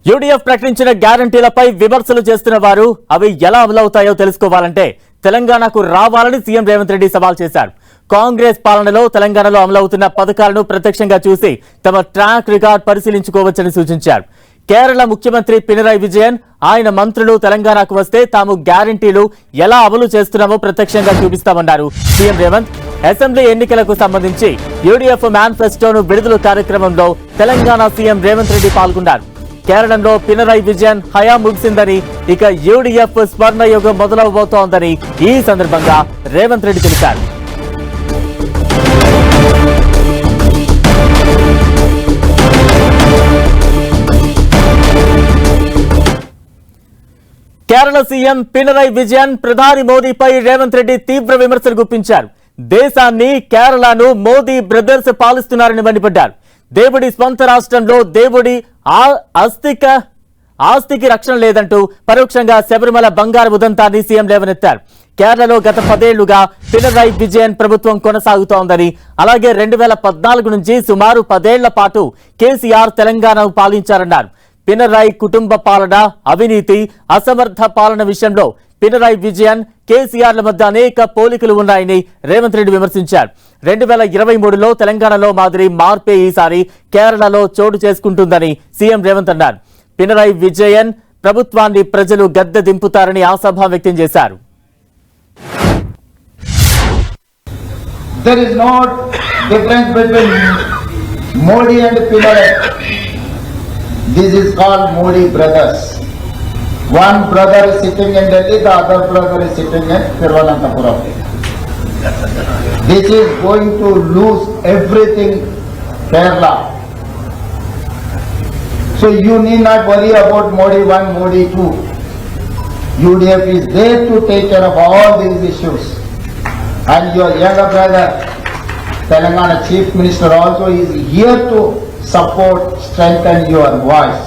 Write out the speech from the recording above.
UDF ప్రకటించిన గ్యారంటీలపై విమర్శలు చేస్తున్న వారు అవి ఎలా అమలవుతాయో తెలుసుకోవాలంటే తెలంగాణకు రావాలని సీఎం రేవంత్ రెడ్డి సవాల్ చేశారు. కాంగ్రెస్ పాలనలో తెలంగాణలో అమలవుతున్న పథకాలను ప్రత్యక్షంగా చూసి తమ ట్రాక్ రికార్డ్ పరిశీలించుకోవచ్చని సూచించారు. కేరళ ముఖ్యమంత్రి పినరయి విజయన్ ఆయన మంత్రులు తెలంగాణకు వస్తే తాము గ్యారంటీలు ఎలా అమలు చేస్తున్నామో ప్రత్యక్షంగా చూపిస్తామన్నారు. సీఎం రేవంత్ అసెంబ్లీ ఎన్నికలకు సంబంధించి యూడీఎఫ్ మేనిఫెస్టోను విడుదల కార్యక్రమంలో తెలంగాణ సీఎం రేవంత్ రెడ్డి పాల్గొన్నారు. కేరళంలో పినరయి విజయన్ హయా ముగిసిందని, ఇక యూడీఎఫ్ స్వర్ణయుగం మొదలవబోతోందని ఈ సందర్భంగా రేవంత్ రెడ్డి తెలిపారు. కేరళ సీఎం పినరయి విజయన్ ప్రధాని మోదీపై రేవంత్ రెడ్డి తీవ్ర విమర్శలు గుప్పించారు. దేశాన్ని కేరళను మోదీ బ్రదర్స్ పాలిస్తున్నారని మండిపడ్డారు. దేవుడి స్వంత రాష్ట్రంలో దేవుడి ఆస్తికి రక్షణ లేదంటూ పరోక్షంగా శబరిమల బంగారు ఉదంతాన్ని సీఎం లేవనెత్తారు. కేరళలో గత 10 ఏళ్లుగా పినరయి విజయన్ ప్రభుత్వం కొనసాగుతోందని, అలాగే 2014 నుంచి సుమారు 10 ఏళ్ల పాటు కేసీఆర్ తెలంగాణను పాలించారన్నారు. పినరయి కుటుంబ పాలన, అవినీతి, అసమర్థ పాలన విషయంలో పినరయి విజయన్, కేసీఆర్ల మధ్య అనేక పోలికలు ఉన్నాయని రేవంత్ రెడ్డి విమర్శించారు. 2023లో తెలంగాణలో మాదిరి మార్పే ఈసారి కేరళలో చోటు చేసుకుంటుందని సీఎం రేవంత్ అన్నారు. పినరయి విజయన్ ప్రభుత్వాన్ని ప్రజలు గద్దె దింపుతారని ఆశాభావం వ్యక్తం చేశారు. There is no difference between Modi and Pinarayi. This is called Modi brothers. One brother is sitting in Delhi, the other brother is sitting in Thiruvananthapuram. This is going to lose everything, Kerala. So you need not worry about Modi 1, Modi 2. UDF is there to take care of all these issues. And your younger brother, Telangana Chief Minister also is here to support, strengthen your voice.